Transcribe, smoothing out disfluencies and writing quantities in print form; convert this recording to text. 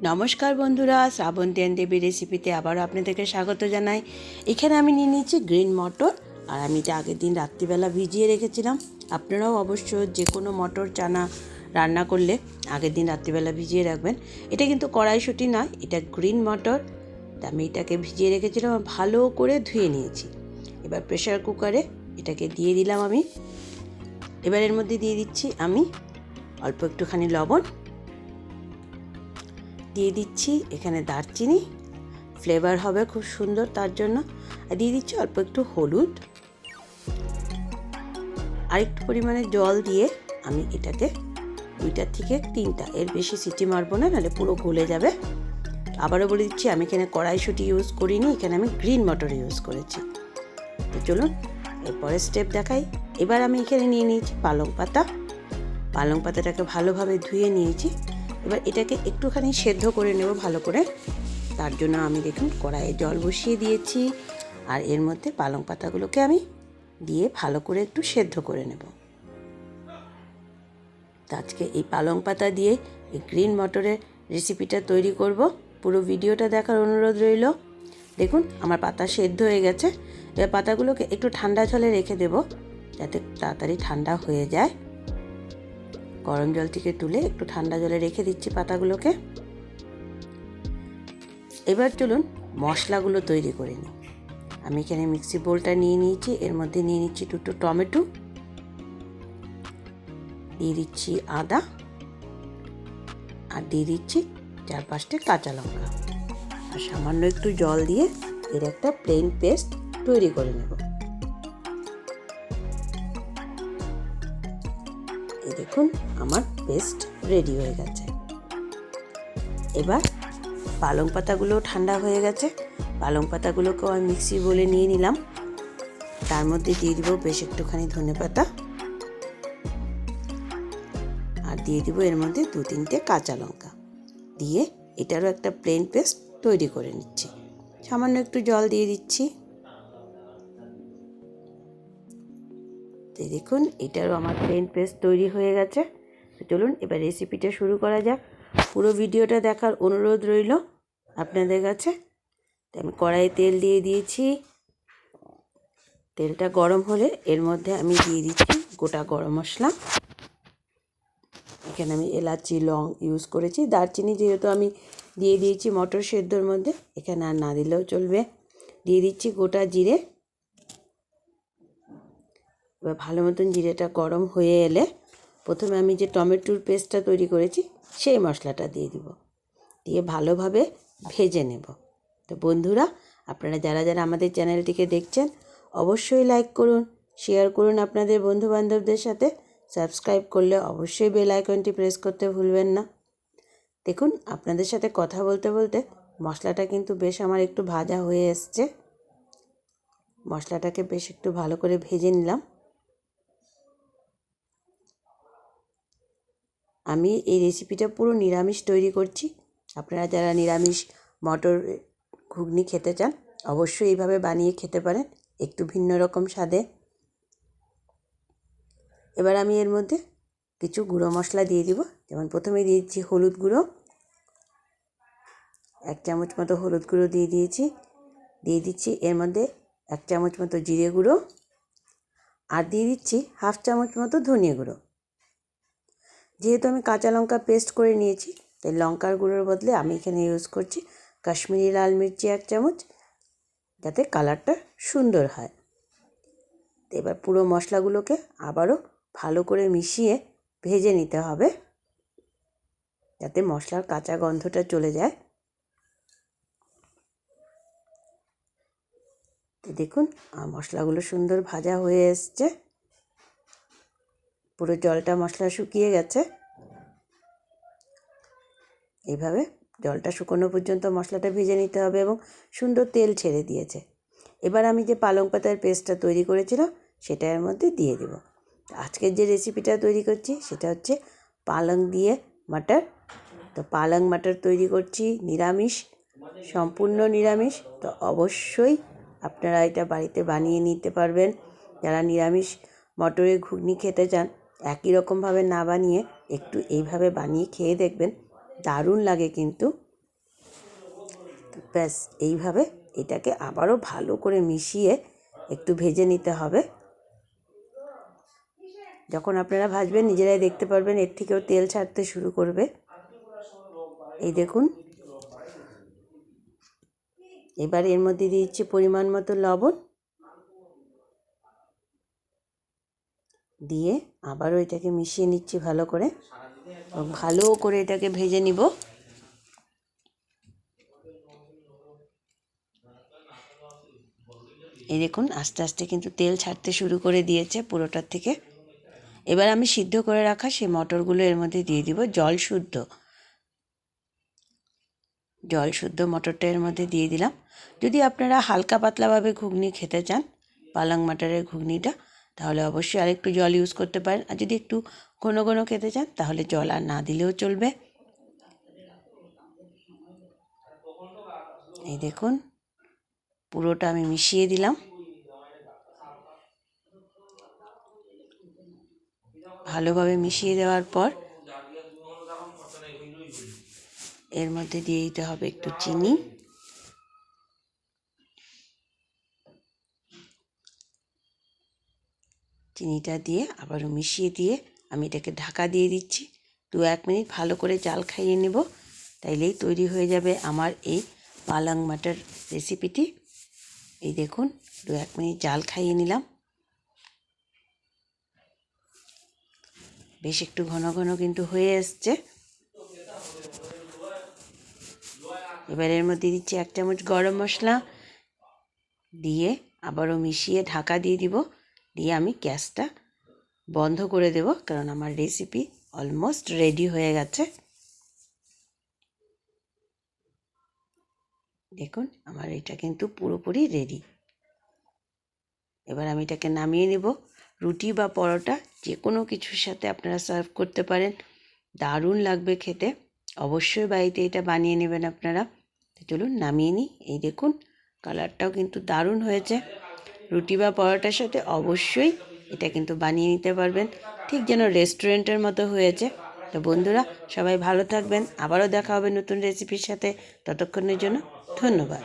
নমস্কার বন্ধুরা, শ্রাবন্তী অ্যান্ড দেবী রেসিপিতে আবারও আপনাদেরকে স্বাগত জানাই। এখানে আমি নিয়ে নিয়েছি গ্রিন মটর, আর আমি এটা আগের দিন রাত্রিবেলা ভিজিয়ে রেখেছিলাম। আপনারাও অবশ্য যে কোনো মটর চানা রান্না করলে আগের দিন রাত্রিবেলা ভিজিয়ে রাখবেন। এটা কিন্তু কড়াইশুঁটি নয়, এটা গ্রিন মটর। আমি এটাকে ভিজিয়ে রেখেছিলাম, ভালো করে ধুয়ে নিয়েছি। এবার প্রেশার কুকারে এটাকে দিয়ে দিলাম আমি। এবার এর মধ্যে দিয়ে দিচ্ছি আমি অল্প একটুখানি লবণ, দিয়ে দিচ্ছি এখানে দারচিনি, ফ্লেভার হবে খুব সুন্দর তার জন্য। আর দিয়ে দিচ্ছি অল্প একটু হলুদ, আর একটু পরিমাণে জল দিয়ে আমি এটাকে 2টা থেকে 3টা, এর বেশি সিটি মারবো না, নাহলে পুরো গলে যাবে। আবারও বলে দিচ্ছি, আমি এখানে কড়াইশুঁটি ইউজ করিনি, এখানে আমি গ্রিন মটর ইউজ করেছি। তো চলুন এরপরে স্টেপ দেখাই। এবার আমি এখানে নিয়ে নিয়েছি পালং পাতা। পালং পাতাটাকে ভালোভাবে ধুয়ে নিয়েছি। এবার এটাকে একটুখানি সেদ্ধ করে নেব ভালো করে। তার জন্য আমি দেখুন কড়াইয়ে জল বসিয়ে দিয়েছি, আর এর মধ্যে পালং পাতাগুলোকে আমি দিয়ে ভালো করে একটু সেদ্ধ করে নেব। তো আজকে এই পালং পাতা দিয়ে এই গ্রিন মটরের রেসিপিটা তৈরি করব। পুরো ভিডিওটা দেখার অনুরোধ রইল। দেখুন আমার পাতা সেদ্ধ হয়ে গেছে। এবার পাতাগুলোকে একটু ঠান্ডা জলে রেখে দেব, যাতে তাড়াতাড়ি ঠান্ডা হয়ে যায়। গরম জল থেকে তুলে একটু ঠান্ডা জলে রেখে দিচ্ছি পাতাগুলোকে। এবার চলুন মশলাগুলো তৈরি করে নিই। আমি এখানে মিক্সি বোলটা নিয়ে নিয়েছি, এর মধ্যে নিয়ে নিচ্ছি 2টো টমেটো, দিয়ে দিচ্ছি আদা, আর দিয়ে দিচ্ছি 4-5টে কাঁচা লঙ্কা, আর সামান্য একটু জল দিয়ে এর একটা প্লেন পেস্ট তৈরি করে নেব। এই দেখুন আমার পেস্ট রেডি হয়ে গেছে। এবার পালং পাতাগুলো ঠান্ডা হয়ে গেছে। পালং পাতাগুলোকেও আমি মিক্সি বলে নিয়ে নিলাম। তার মধ্যে দিয়ে দিব বেশ একটুখানি ধনেপাতা, আর দিয়ে দিব এর মধ্যে 2-3টে কাঁচা লঙ্কা, দিয়ে এটারও একটা প্লেন পেস্ট তৈরি করে নিচ্ছি। সামান্য একটু জল দিয়ে দিচ্ছি। তো দেখুন এটারও আমার প্লেন পেস্ট তৈরি হয়ে গেছে। তো চলুন এবার রেসিপিটা শুরু করা যাক। পুরো ভিডিওটা দেখার অনুরোধ রইল আপনাদের কাছে। তো আমি কড়াইয়ে তেল দিয়ে দিয়েছি। তেলটা গরম হলে এর মধ্যে আমি দিয়ে দিচ্ছি গোটা গরম মশলা। এখানে আমি এলাচি, লং ইউজ করেছি। দারচিনি যেহেতু আমি দিয়ে দিয়েছি মটর সেদ্ধর মধ্যে, এখানে আর না দিলেও চলবে। দিয়ে দিচ্ছি গোটা জিরে। এবার ভালো মতন জিরেটা গরম হয়ে এলে প্রথমে আমি যে টমেটোর পেস্টটা তৈরি করেছি সেই মশলাটা দিয়ে দিব, দিয়ে ভালোভাবে ভেজে নেব। তো বন্ধুরা, আপনারা যারা যারা আমাদের চ্যানেলটিকে দেখছেন অবশ্যই লাইক করুন, শেয়ার করুন আপনাদের বন্ধুবান্ধবদের সাথে। সাবস্ক্রাইব করলে অবশ্যই বেল আইকনটি প্রেস করতে ভুলবেন না। দেখুন আপনাদের সাথে কথা বলতে বলতে মশলাটা কিন্তু বেশ আমার একটু ভাজা হয়ে এসছে। মশলাটাকে বেশ একটু ভালো করে ভেজে নিলাম। আমি এই রেসিপিটা পুরো নিরামিষ তৈরি করছি। আপনারা যারা নিরামিষ মটর ঘুগনি খেতে চান অবশ্যই এইভাবে বানিয়ে খেতে পারেন, একটু ভিন্ন রকম স্বাদে। এবার আমি এর মধ্যে কিছু গুঁড়ো মশলা দিয়ে দিব। যেমন প্রথমে দিয়ে দিচ্ছি হলুদ গুঁড়ো, 1 চামচ মতো হলুদ গুঁড়ো দিয়ে দিয়েছি। দিয়ে দিচ্ছি এর মধ্যে 1 চামচ মতো জিরে গুঁড়ো, আর দিয়ে দিচ্ছি 1/2 চামচ মতো ধনিয়া গুঁড়ো। যেহেতু আমি কাঁচা লঙ্কা পেস্ট করে নিয়েছি, তাই লঙ্কার গুঁড়োর বদলে আমি এখানে ইউজ করছি কাশ্মীরি লাল মির্চি 1 চামচ, যাতে কালারটা সুন্দর হয়। তো এবার পুরো মশলাগুলোকে আবারও ভালো করে মিশিয়ে ভেজে নিতে হবে, যাতে মশলার কাঁচা গন্ধটা চলে যায়। তো দেখুন মশলাগুলো সুন্দর ভাজা হয়ে এসছে, পুরো জলটা মশলা শুকিয়ে গেছে। এইভাবে জলটা শুকনো পর্যন্ত মশলাটা ভেজে নিতে হবে এবং সুন্দর তেল ছেড়ে দিয়েছে। এবার আমি যে পালং পাতার পেস্টটা তৈরি করেছিলাম সেটা এর মধ্যে দিয়ে দেব। আজকের যে রেসিপিটা তৈরি করছি সেটা হচ্ছে পালং দিয়ে মটর। তো পালং মটর তৈরি করছি নিরামিষ, সম্পূর্ণ নিরামিষ। তো অবশ্যই আপনারা এটা বাড়িতে বানিয়ে নিতে পারবেন। যারা নিরামিষ মটরের ঘুগনি খেতে চান, একই রকমভাবে না বানিয়ে একটু এইভাবে বানিয়ে খেয়ে দেখবেন, দারুণ লাগে কিন্তু। ব্যাস এইভাবে এটাকে আবারও ভালো করে মিশিয়ে একটু ভেজে নিতে হবে। যখন আপনারা ভাজবেন নিজেরাই দেখতে পারবেন এর থেকেও তেল ছাড়তে শুরু করবে। এই দেখুন, এবার এর মধ্যে দিয়ে দিচ্ছি পরিমাণ মতো লবণ, দিয়ে আবারও এটাকে মিশিয়ে নিচ্ছি ভালো করে এবং ভালো করে এটাকে ভেজে নিব। এই দেখুন আস্তে আস্তে কিন্তু তেল ছাড়তে শুরু করে দিয়েছে পুরোটার থেকে। এবার আমি সিদ্ধ করে রাখা সেই মটরগুলো এর মধ্যে দিয়ে দিব, জল শুদ্ধ মটরটা এর মধ্যে দিয়ে দিলাম। যদি আপনারা হালকা পাতলাভাবে ঘুগনি খেতে চান, পালং মাটারের ঘুগনিটা, তাহলে অবশ্যই আরেকটু জল ইউজ করতে পারেন। আর যদি একটু ঘন ঘন খেতে চান তাহলে জল আর না দিলেও চলবে। এই দেখুন পুরোটা আমি মিশিয়ে দিলাম। ভালোভাবে মিশিয়ে দেওয়ার পর এর মধ্যে দিয়ে দিতে হবে একটু চিনি। চিনিটা দিয়ে আবারও মিশিয়ে দিয়ে আমি এটাকে ঢাকা দিয়ে দিচ্ছি। 2-1 মিনিট ভালো করে জাল খাইয়ে নেব, তাইলেই তৈরি হয়ে যাবে আমার এই পালং মাটার রেসিপিটি। এই দেখুন 2-1 মিনিট জাল খাইয়ে নিলাম। বেশ একটু ঘন ঘন কিন্তু হয়ে এসছে। এবার এর মধ্যে দিচ্ছি 1 চামচ গরম মশলা, দিয়ে আবারও মিশিয়ে ঢাকা দিয়ে দিব। দিয়ে আমি গ্যাসটা বন্ধ করে দেব, কারণ আমার রেসিপি অলমোস্ট রেডি হয়ে গেছে। দেখুন আমার এটা কিন্তু পুরোপুরি রেডি। এবার আমি এটাকে নামিয়ে নেব। রুটি বা পরোটা যে কোনো কিছুর সাথে আপনারা সার্ভ করতে পারেন, দারুণ লাগবে খেতে। অবশ্যই বাড়িতে এটা বানিয়ে নেবেন আপনারা। তো চলুন নামিয়ে নিই। এই দেখুন কালারটাও কিন্তু দারুণ হয়েছে। রুটি বা পরোটার সাথে অবশ্যই এটা কিন্তু বানিয়ে নিতে পারবেন, ঠিক যেন রেস্টুরেন্টের মতো হয়েছে। তো বন্ধুরা সবাই ভালো থাকবেন, আবারও দেখা হবে নতুন রেসিপির সাথে। ততক্ষণের জন্য ধন্যবাদ।